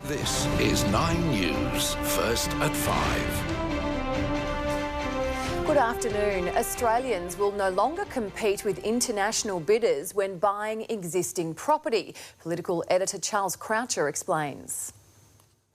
This is 9 News, first at 5. Good afternoon. Australians will no longer compete with international bidders when buying existing property. Political editor Charles Croucher explains.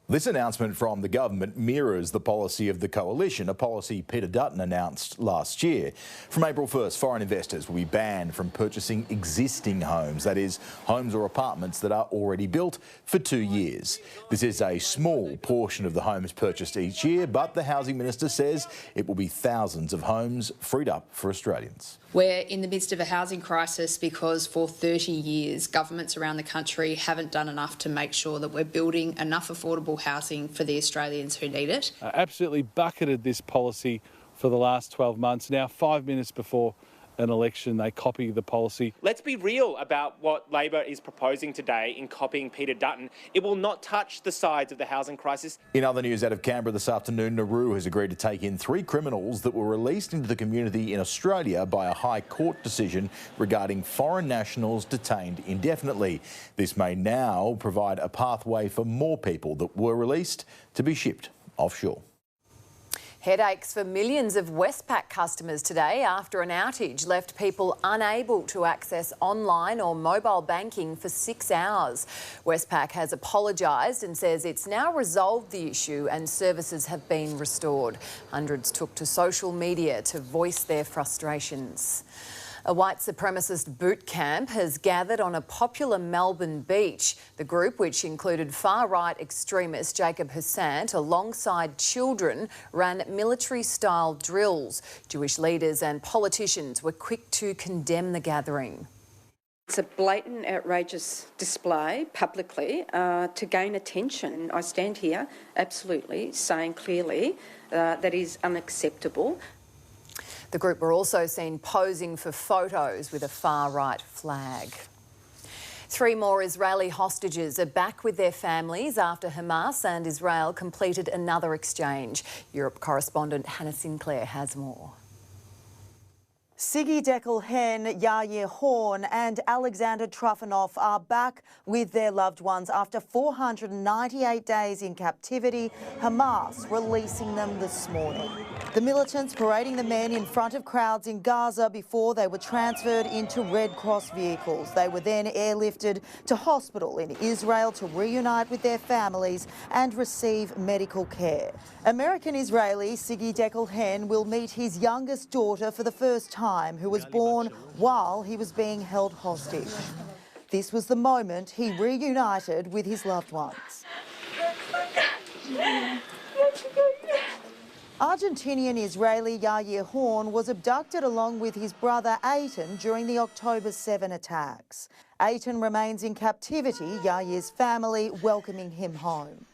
This announcement from the government mirrors the policy of the coalition, a policy Peter Dutton announced last year. From April 1st, foreign investors will be banned from purchasing existing homes, that is, homes or apartments that are already built, for 2 years. This is a small portion of the homes purchased each year, but the Housing Minister says it will be thousands of homes freed up for Australians. We're in the midst of a housing crisis because for 30 years governments around the country haven't done enough to make sure that we're building enough affordable housing for the Australians who need it. Absolutely bucketed this policy for the last 12 months. Now, 5 minutes before an election, they copy the policy. Let's be real about what Labor is proposing today in copying Peter Dutton. It will not touch the sides of the housing crisis. In other news out of Canberra this afternoon, Nauru has agreed to take in 3 criminals that were released into the community in Australia by a High Court decision regarding foreign nationals detained indefinitely. This may now provide a pathway for more people that were released to be shipped offshore. Headaches for millions of Westpac customers today after an outage left people unable to access online or mobile banking for 6 hours. Westpac has apologised and says it's now resolved the issue and services have been restored. Hundreds took to social media to voice their frustrations. A white supremacist boot camp has gathered on a popular Melbourne beach. The group, which included far-right extremist Jacob Hussant alongside children, ran military-style drills. Jewish leaders and politicians were quick to condemn the gathering. It's a blatant, outrageous display publicly to gain attention. I stand here absolutely saying clearly that is unacceptable. The group were also seen posing for photos with a far-right flag. 3 more Israeli hostages are back with their families after Hamas and Israel completed another exchange. Europe correspondent Hannah Sinclair has more. Siggy Deckel-Hen, Yair Horn and Alexander Trufanov are back with their loved ones after 498 days in captivity, Hamas releasing them this morning. The militants parading the men in front of crowds in Gaza before they were transferred into Red Cross vehicles. They were then airlifted to hospital in Israel to reunite with their families and receive medical care. American-Israeli Siggy Deckel-Hen will meet his youngest daughter for the first time, who was born while he was being held hostage. This was the moment he reunited with his loved ones. Argentinian-Israeli Yair Horn was abducted along with his brother Eitan during the October 7 attacks. Eitan remains in captivity, Yair's family welcoming him home.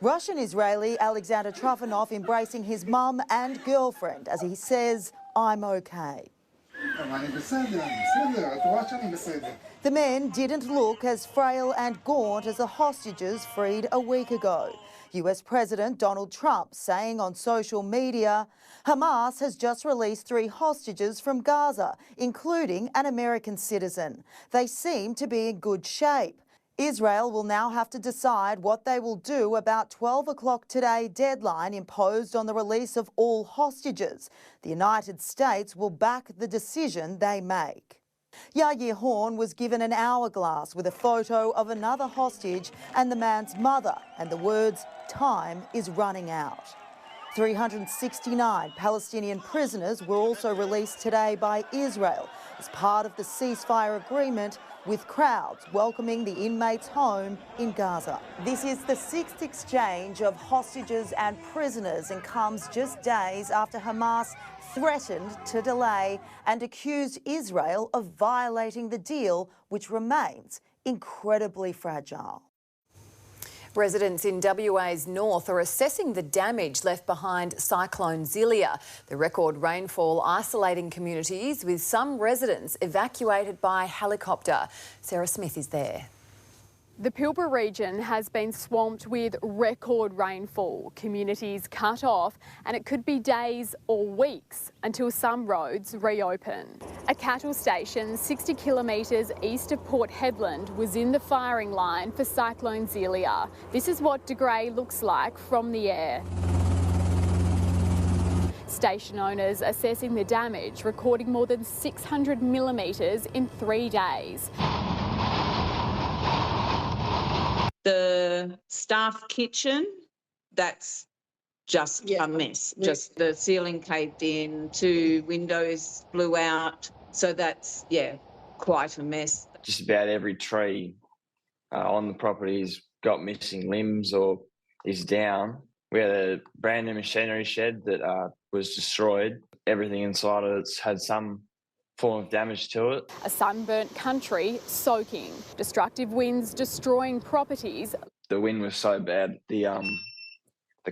Russian-Israeli Alexander Trufanov embracing his mum and girlfriend as he says, "I'm okay." The men didn't look as frail and gaunt as the hostages freed a week ago. US President Donald Trump saying on social media, Hamas has just released 3 hostages from Gaza, including an American citizen. They seem to be in good shape. Israel will now have to decide what they will do about 12 o'clock today deadline imposed on the release of all hostages. The United States will back the decision they make. Yair Horn was given an hourglass with a photo of another hostage and the man's mother and the words, "Time is running out." 369 Palestinian prisoners were also released today by Israel as part of the ceasefire agreement, with crowds welcoming the inmates home in Gaza. This is the 6th exchange of hostages and prisoners and comes just days after Hamas threatened to delay and accused Israel of violating the deal, which remains incredibly fragile. Residents in WA's north are assessing the damage left behind Cyclone Zilia. The record rainfall isolating communities, with some residents evacuated by helicopter. Sarah Smith is there. The Pilbara region has been swamped with record rainfall, communities cut off, and it could be days or weeks until some roads reopen. A cattle station 60 kilometres east of Port Hedland was in the firing line for Cyclone Zelia. This is what De Grey looks like from the air. Station owners assessing the damage, recording more than 600 millimetres in 3 days. The staff kitchen, that's just a mess. Just the ceiling caved in, 2 windows blew out. So that's, quite a mess. Just about every tree on the property has got missing limbs or is down. We had a brand new machinery shed that was destroyed. Everything inside of it's had some form of damage to it. A sunburnt country soaking, destructive winds destroying properties. The wind was so bad, the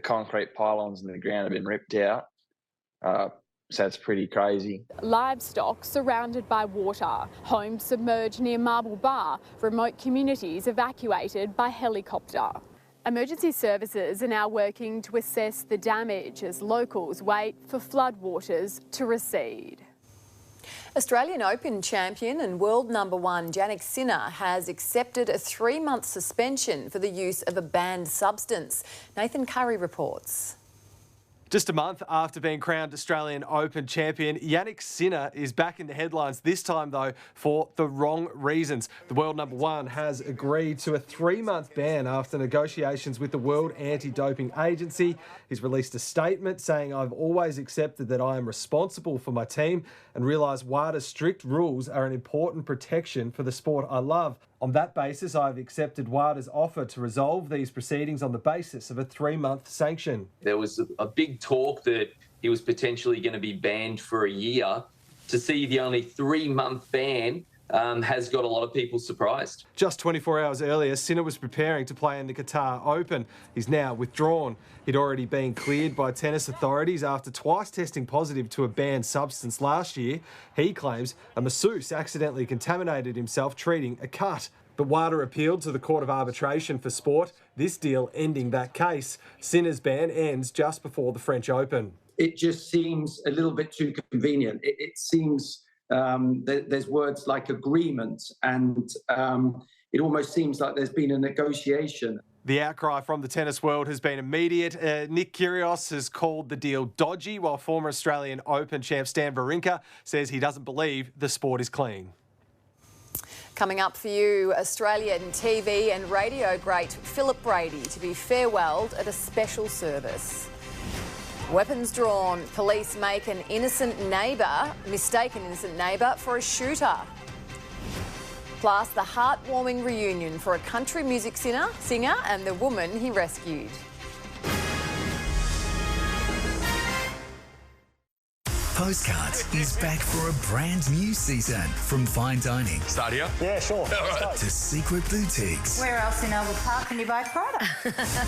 concrete pylons in the ground have been ripped out. So it's pretty crazy. Livestock surrounded by water, homes submerged near Marble Bar, remote communities evacuated by helicopter. Emergency services are now working to assess the damage as locals wait for floodwaters to recede. Australian Open champion and world #1 Jannik Sinner has accepted a 3-month suspension for the use of a banned substance. Nathan Curry reports. Just a month after being crowned Australian Open champion, Jannik Sinner is back in the headlines, this time though for the wrong reasons. The world #1 has agreed to a 3-month ban after negotiations with the World Anti-Doping Agency. He's released a statement saying, "I've always accepted that I am responsible for my team and realise WADA's strict rules are an important protection for the sport I love. On that basis, I've accepted WADA's offer to resolve these proceedings on the basis of a 3-month sanction." There was a big talk that he was potentially going to be banned for a year. To see the only 3-month ban has got a lot of people surprised. Just 24 hours earlier, Sinner was preparing to play in the Qatar Open. He's now withdrawn. He'd already been cleared by tennis authorities after twice testing positive to a banned substance last year. He claims a masseuse accidentally contaminated himself treating a cut. But WADA appealed to the Court of Arbitration for Sport, this deal ending that case. Sinner's ban ends just before the French Open. It just seems a little bit too convenient. It seems there's words like agreement, and it almost seems like there's been a negotiation. The outcry from the tennis world has been immediate. Nick Kyrgios has called the deal dodgy, while former Australian Open champ Stan Wawrinka says he doesn't believe the sport is clean. Coming up for you, Australian TV and radio great Philip Brady to be farewelled at a special service. Weapons drawn, police make an mistake an innocent neighbour for a shooter. Plus, the heartwarming reunion for a country music singer and the woman he rescued. Postcards is back for a brand new season. From fine dining. Start here? Yeah, sure. To secret boutiques. Where else in Albert Park can you buy Prada?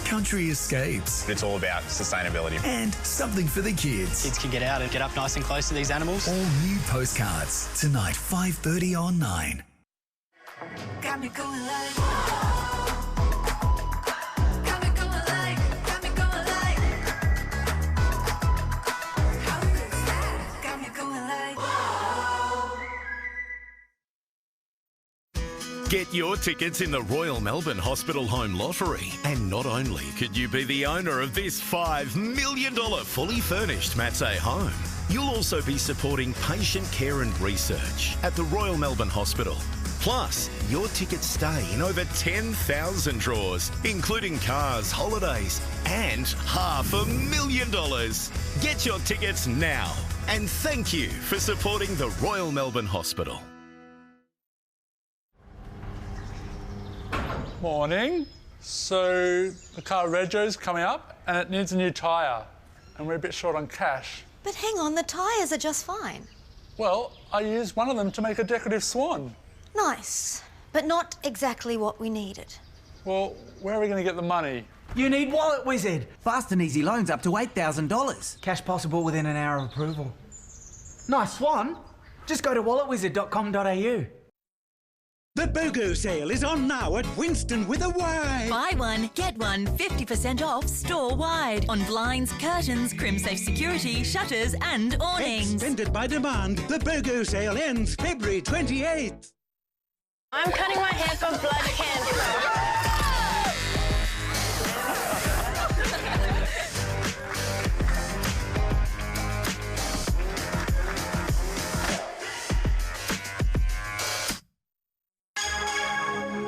Country escapes. It's all about sustainability. And something for the kids. Kids can get out and get up nice and close to these animals. All new Postcards. Tonight, 5:30 on 9. Got me going like... Get your tickets in the Royal Melbourne Hospital Home Lottery. And not only could you be the owner of this $5 million fully furnished Matsay home, you'll also be supporting patient care and research at the Royal Melbourne Hospital. Plus, your tickets stay in over 10,000 draws, including cars, holidays, and $500,000. Get your tickets now. And thank you for supporting the Royal Melbourne Hospital. Morning. So the car Rego's coming up and it needs a new tyre and we're a bit short on cash. But hang on, the tyres are just fine. Well, I used one of them to make a decorative swan. Nice, but not exactly what we needed. Well, where are we going to get the money? You need Wallet Wizard. Fast and easy loans up to $8,000. Cash possible within an hour of approval. Nice swan. Just go to walletwizard.com.au. The BOGO sale is on now at Winston with a Y. Buy one, get one 50% off store-wide on blinds, curtains, CrimSafe security, shutters and awnings. Extended by demand. The BOGO sale ends February 28th. I'm cutting my hair for blood cancer.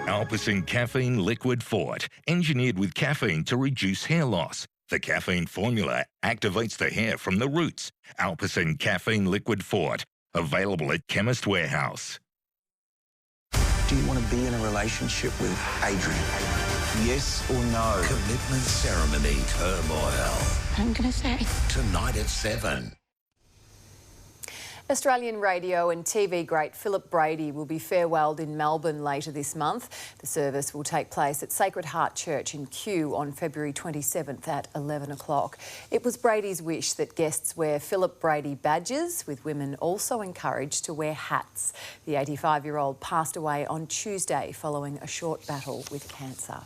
Alpecin Caffeine Liquid Fort, engineered with caffeine to reduce hair loss. The caffeine formula activates the hair from the roots. Alpecin Caffeine Liquid Fort, available at Chemist Warehouse. Do you want to be in a relationship with Adrian? Yes or no? Commitment ceremony turmoil. I'm going to say. Tonight at 7. Australian radio and TV great Philip Brady will be farewelled in Melbourne later this month. The service will take place at Sacred Heart Church in Kew on February 27th at 11 o'clock. It was Brady's wish that guests wear Philip Brady badges, with women also encouraged to wear hats. The 85-year-old passed away on Tuesday following a short battle with cancer.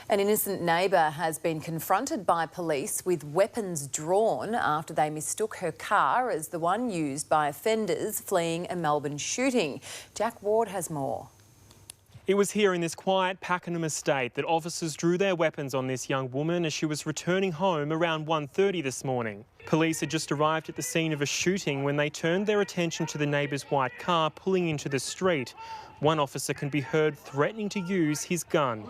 An innocent neighbour has been confronted by police with weapons drawn after they mistook her car as the one used by offenders fleeing a Melbourne shooting. Jack Ward has more. It was here in this quiet Pakenham estate that officers drew their weapons on this young woman as she was returning home around 1:30 this morning. Police had just arrived at the scene of a shooting when they turned their attention to the neighbour's white car pulling into the street. One officer can be heard threatening to use his gun.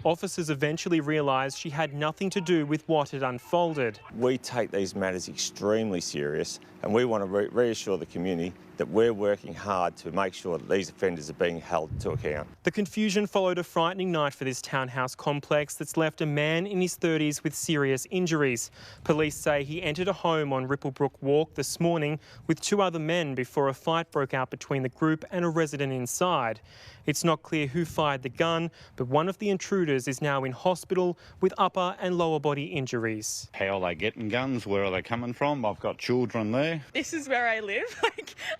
Officers eventually realised she had nothing to do with what had unfolded. We take these matters extremely serious, and we want to reassure the community that we're working hard to make sure that these offenders are being held to account. The confusion followed a frightening night for this townhouse complex that's left a man in his 30s with serious injuries. Police say he entered a home on Ripplebrook Walk this morning with two other men before a fight broke out between the group and a resident inside. It's not clear who fired the gun, but one of the intruders is now in hospital with upper and lower body injuries. How are they getting guns? Where are they coming from? I've got children there. This is where I live.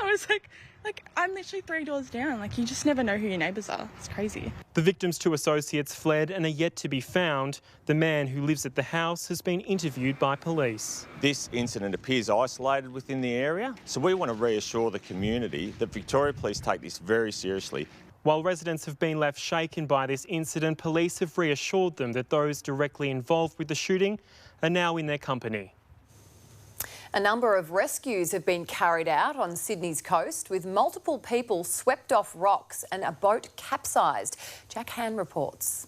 I was like, I'm literally 3 doors down. You just never know who your neighbours are. It's crazy. The victim's two associates fled and are yet to be found. The man who lives at the house has been interviewed by police. This incident appears isolated within the area, so we want to reassure the community that Victoria Police take this very seriously. While residents have been left shaken by this incident, police have reassured them that those directly involved with the shooting are now in their company. A number of rescues have been carried out on Sydney's coast, with multiple people swept off rocks and a boat capsized. Jack Han reports.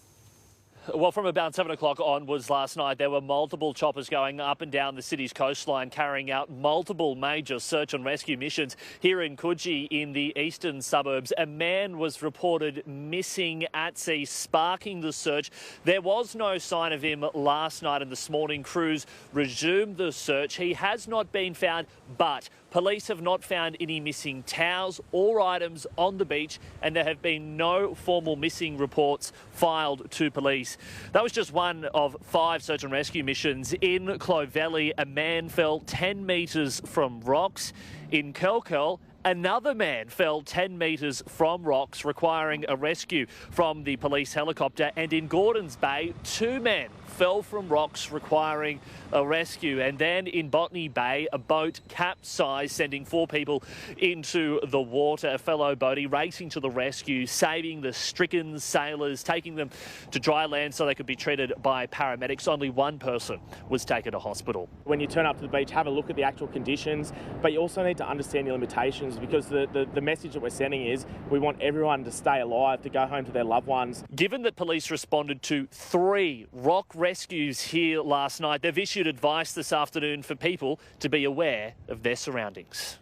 Well, from about 7 o'clock onwards last night, there were multiple choppers going up and down the city's coastline, carrying out multiple major search and rescue missions. Here in Coogee, in the eastern suburbs, a man was reported missing at sea, sparking the search. There was no sign of him last night, and this morning crews resumed the search. He has not been found, but police have not found any missing towels or items on the beach, and there have been no formal missing reports filed to police. That was just one of 5 search and rescue missions. In Clovelly, a man fell 10 metres from rocks. In Kelkel, another man fell 10 metres from rocks, requiring a rescue from the police helicopter. And in Gordons Bay, 2 men fell from rocks, requiring a rescue. And then in Botany Bay, a boat capsized, sending 4 people into the water. A fellow boatie racing to the rescue, saving the stricken sailors, taking them to dry land so they could be treated by paramedics. Only one person was taken to hospital. When you turn up to the beach, have a look at the actual conditions, but you also need to understand your limitations, because the message that we're sending is we want everyone to stay alive, to go home to their loved ones. Given that police responded to 3 rock rescues here last night, they've issued advice this afternoon for people to be aware of their surroundings.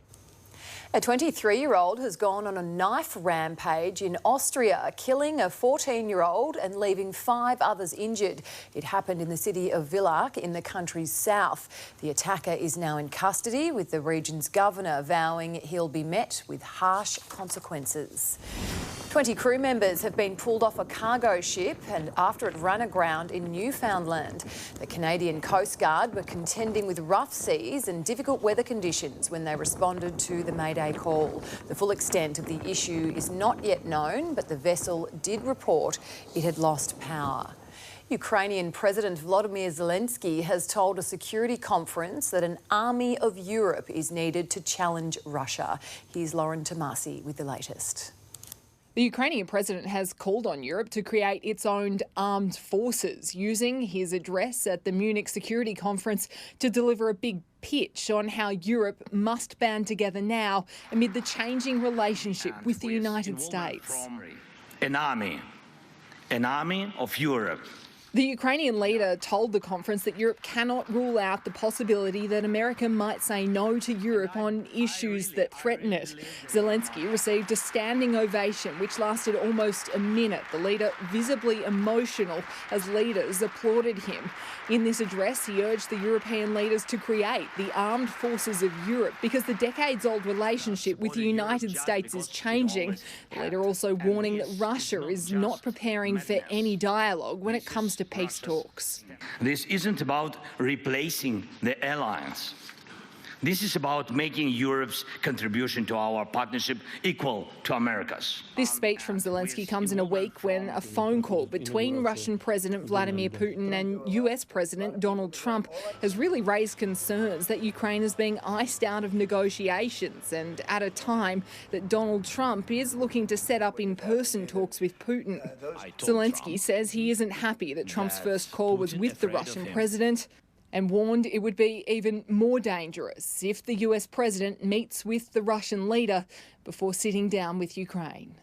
A 23-year-old has gone on a knife rampage in Austria, killing a 14-year-old and leaving 5 others injured. It happened in the city of Villach in the country's south. The attacker is now in custody, with the region's governor vowing he'll be met with harsh consequences. 20 crew members have been pulled off a cargo ship and after it ran aground in Newfoundland. The Canadian Coast Guard were contending with rough seas and difficult weather conditions when they responded to the Mayday call. The full extent of the issue is not yet known, but the vessel did report it had lost power. Ukrainian President Volodymyr Zelensky has told a security conference that an army of Europe is needed to challenge Russia. Here's Lauren Tomasi with the latest. The Ukrainian president has called on Europe to create its own armed forces, using his address at the Munich Security Conference to deliver a big pitch on how Europe must band together now amid the changing relationship with the United States. An army of Europe. The Ukrainian leader told the conference that Europe cannot rule out the possibility that America might say no to Europe on issues that threaten it. Zelensky received a standing ovation which lasted almost a minute, the leader visibly emotional as leaders applauded him. In this address, he urged the European leaders to create the armed forces of Europe because the decades-old relationship with the United States is changing. The leader also warning that Russia is not preparing for any dialogue when it comes to peace talks. This isn't about replacing the alliance. This is about making Europe's contribution to our partnership equal to America's. This speech from Zelensky comes in a week when a phone call between Russian President Vladimir Putin and US President Donald Trump has really raised concerns that Ukraine is being iced out of negotiations, and at a time that Donald Trump is looking to set up in-person talks with Putin. Zelensky says he isn't happy that Trump's first call was with the Russian president, and warned it would be even more dangerous if the US president meets with the Russian leader before sitting down with Ukraine.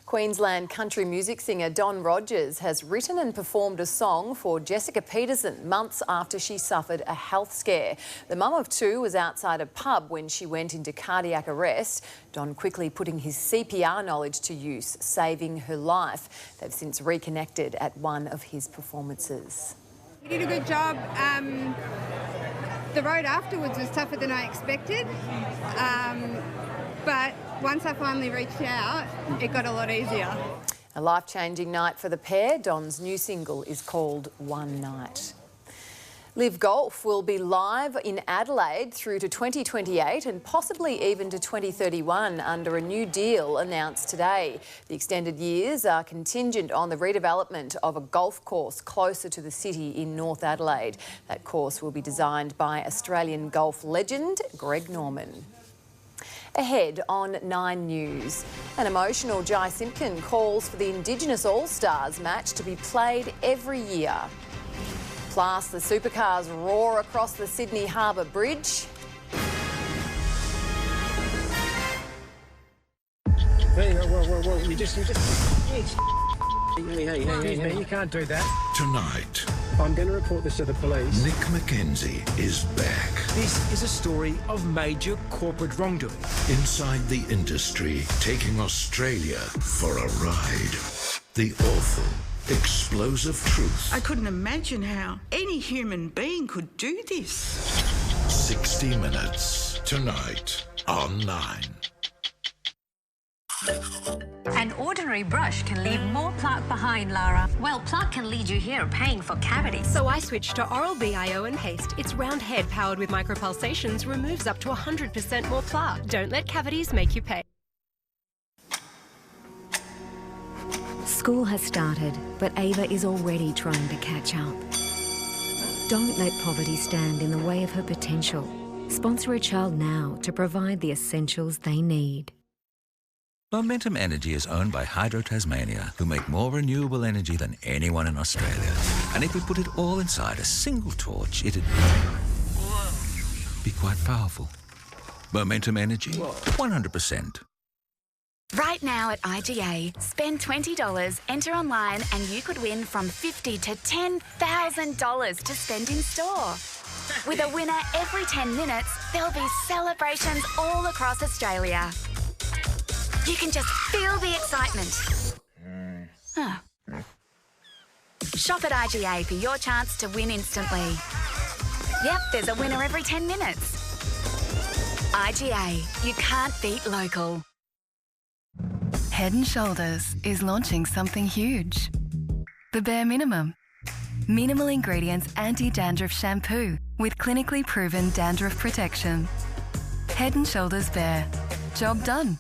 Queensland country music singer Don Rogers has written and performed a song for Jessica Peterson months after she suffered a health scare. The mum of two was outside a pub when she went into cardiac arrest. Don quickly putting his CPR knowledge to use, saving her life. They've since reconnected at one of his performances. He did a good job. The road afterwards was tougher than I expected, but once I finally reached out, it got a lot easier. A life-changing night for the pair. Don's new single is called One Night. Live Golf will be live in Adelaide through to 2028 and possibly even to 2031 under a new deal announced today. The extended years are contingent on the redevelopment of a golf course closer to the city in North Adelaide. That course will be designed by Australian golf legend Greg Norman. Ahead on 9 News, an emotional Jai Simpkin calls for the Indigenous All-Stars match to be played every year. Plus, the supercars roar across the Sydney Harbour Bridge. Hey, whoa, you just... Hey, excuse me, you can't do that. Tonight, I'm going to report this to the police. Nick McKenzie is back. This is a story of major corporate wrongdoing. Inside the industry, taking Australia for a ride. The awful, explosive truth. I couldn't imagine how any human being could do this. 60 Minutes, tonight on 9. An ordinary brush can leave more plaque behind, Lara. Well, plaque can lead you here paying for cavities. So I switched to Oral-B IO and Paste. Its round head powered with micropulsations removes up to 100% more plaque. Don't let cavities make you pay. School has started, but Ava is already trying to catch up. Don't let poverty stand in the way of her potential. Sponsor a child now to provide the essentials they need. Momentum Energy is owned by Hydro Tasmania, who make more renewable energy than anyone in Australia. And if we put it all inside a single torch, it'd be quite powerful. Momentum Energy, 100%. Right now at IGA, spend $20, enter online, and you could win from $50,000 to $10,000 to spend in store. With a winner every 10 minutes, there'll be celebrations all across Australia. You can just feel the excitement. Shop at IGA for your chance to win instantly. Yep, there's a winner every 10 minutes. IGA, you can't beat local. Head & Shoulders is launching something huge. The Bare Minimum. Minimal ingredients anti-dandruff shampoo with clinically proven dandruff protection. Head & Shoulders Bare. Job done.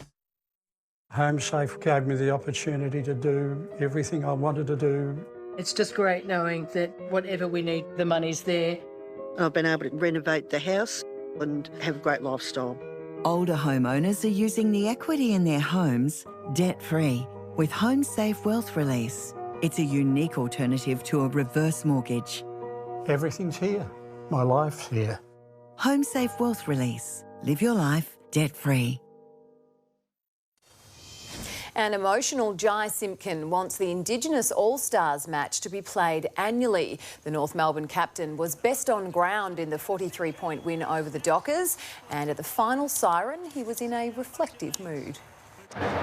HomeSafe gave me the opportunity to do everything I wanted to do. It's just great knowing that whatever we need, the money's there. I've been able to renovate the house and have a great lifestyle. Older homeowners are using the equity in their homes debt-free with HomeSafe Wealth Release. It's a unique alternative to a reverse mortgage. Everything's here. My life's here. HomeSafe Wealth Release. Live your life debt-free. An emotional Jai Simpkin wants the Indigenous All-Stars match to be played annually. The North Melbourne captain was best on ground in the 43-point win over the Dockers, and at the final siren, he was in a reflective mood.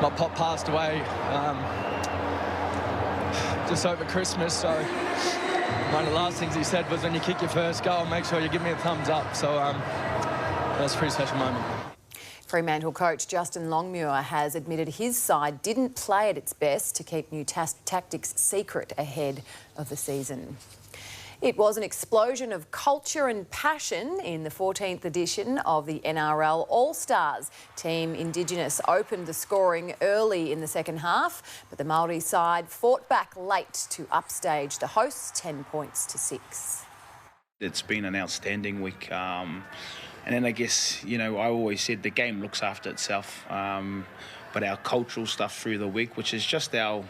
My pop passed away just over Christmas, so one of the last things he said was, when you kick your first goal, make sure you give me a thumbs up. So that's a pretty special moment. Fremantle coach Justin Longmuir has admitted his side didn't play at its best to keep new tactics secret ahead of the season. It was an explosion of culture and passion in the 14th edition of the NRL All-Stars. Team Indigenous opened the scoring early in the second half, but the Māori side fought back late to upstage the hosts 10 points to 6. It's been an outstanding week. And then I guess, you know, I always said the game looks after itself, but our cultural stuff through the week, which is just our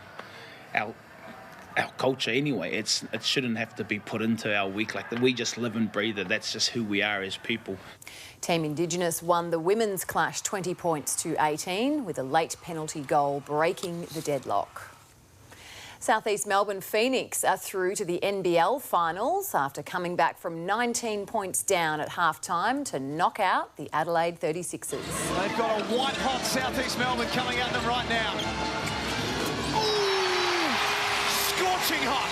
culture anyway, it shouldn't have to be put into our week. Like, we just live and breathe it. That's just who we are as people. Team Indigenous won the women's clash 20 points to 18 with a late penalty goal breaking the deadlock. South East Melbourne Phoenix are through to the NBL finals after coming back from 19 points down at half-time to knock out the Adelaide 36ers. They've got a white-hot South East Melbourne coming at them right now. Ooh, scorching hot.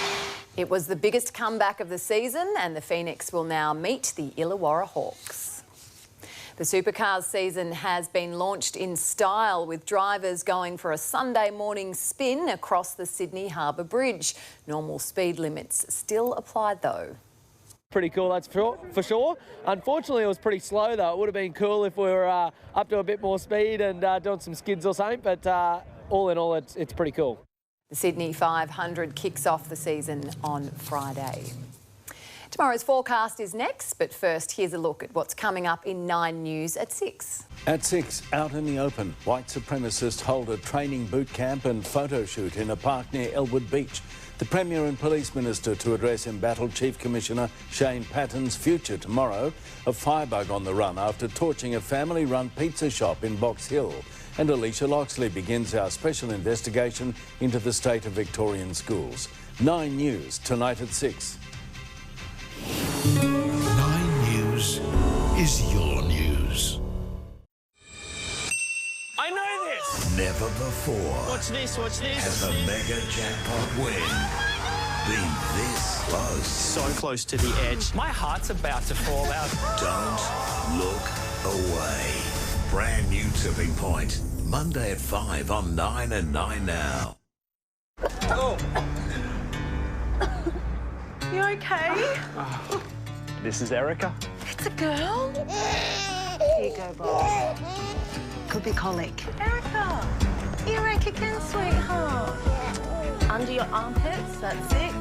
It was the biggest comeback of the season, and the Phoenix will now meet the Illawarra Hawks. The Supercars season has been launched in style, with drivers going for a Sunday morning spin across the Sydney Harbour Bridge. Normal speed limits still applied though. Pretty cool, that's for sure. Unfortunately, it was pretty slow though. It would have been cool if we were up to a bit more speed and doing some skids or something, but all in all, it's pretty cool. The Sydney 500 kicks off the season on Friday. Tomorrow's forecast is next, but first, here's a look at what's coming up in 9 News at 6. At 6, out in the open, white supremacists hold a training boot camp and photo shoot in a park near Elwood Beach. The Premier and Police Minister to address embattled Chief Commissioner Shane Patton's future tomorrow. A firebug on the run after torching a family-run pizza shop in Box Hill. And Alicia Loxley begins our special investigation into the state of Victorian schools. 9 News, tonight at 6. 9 News is your news. I know this! Never before Watch this. has a mega jackpot win been this close. So close to the edge. My heart's about to fall out. Don't look away. Brand new Tipping Point. Monday at 5 on 9 and 9 Now. Oh. You okay? This is Erica. It's a girl? Here you go, Bob. Could be colic. Erica! You're a kicking, sweetheart. Under your armpits, that's it.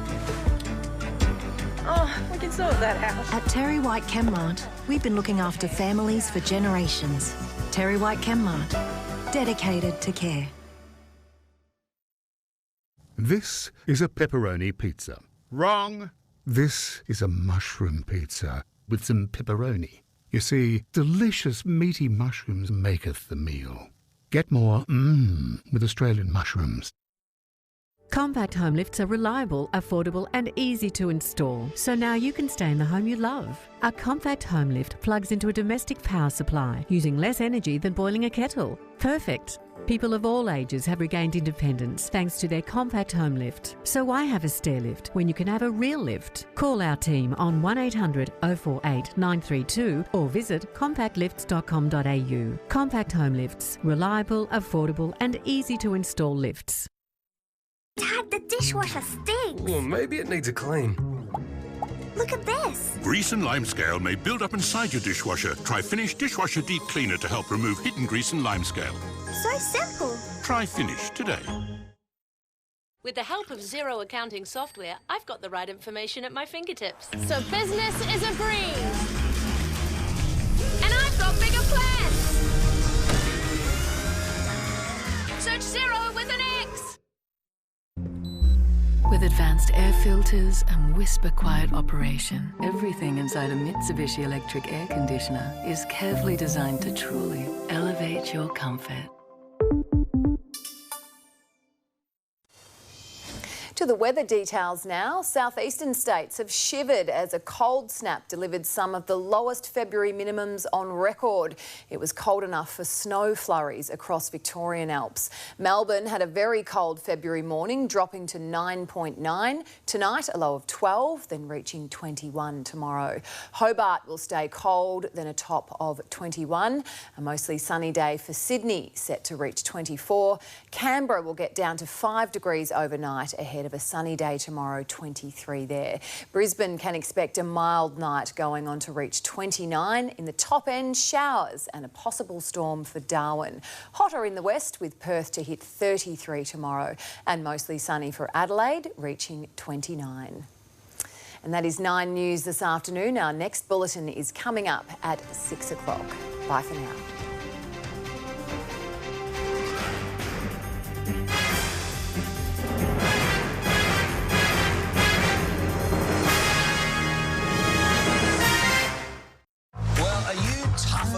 Oh, we can sort that out. At Terry White Chemmart, we've been looking after families for generations. Terry White Chemmart, dedicated to care. This is a pepperoni pizza. Wrong. This is a mushroom pizza with some pepperoni. You see, delicious meaty mushrooms maketh the meal. Get more with Australian mushrooms. Compact home lifts are reliable, affordable and easy to install, so now you can stay in the home you love. A compact home lift plugs into a domestic power supply, using less energy than boiling a kettle. Perfect. People of all ages have regained independence thanks to their compact home lift. So why have a stair lift when you can have a real lift? Call our team on 1800 048 932 or visit compactlifts.com.au. Compact home lifts. Reliable, affordable and easy to install lifts. Dad, the dishwasher stinks. Well, maybe it needs a clean. Look at this. Grease and limescale may build up inside your dishwasher. Try Finish Dishwasher Deep Cleaner to help remove hidden grease and limescale. So simple. Try Finish today. With the help of Xero accounting software, I've got the right information at my fingertips. So business is a breeze. And I've got bigger plans. Search Xero with an X. With advanced air filters and whisper-quiet operation, everything inside a Mitsubishi electric air conditioner is carefully designed to truly elevate your comfort. To the weather details now. Southeastern states have shivered as a cold snap delivered some of the lowest February minimums on record. It was cold enough for snow flurries across Victorian Alps. Melbourne had a very cold February morning, dropping to 9.9. Tonight, a low of 12, then reaching 21 tomorrow. Hobart will stay cold, then a top of 21. A mostly sunny day for Sydney, set to reach 24. Canberra will get down to 5 degrees overnight, ahead of a sunny day tomorrow, 23 there. Brisbane can expect a mild night, going on to reach 29. In the top end, showers and a possible storm for Darwin. Hotter in the west, with Perth to hit 33 tomorrow, and mostly sunny for Adelaide, reaching 29. And that is 9 News this afternoon. Our next bulletin is coming up at 6 o'clock. Bye for now.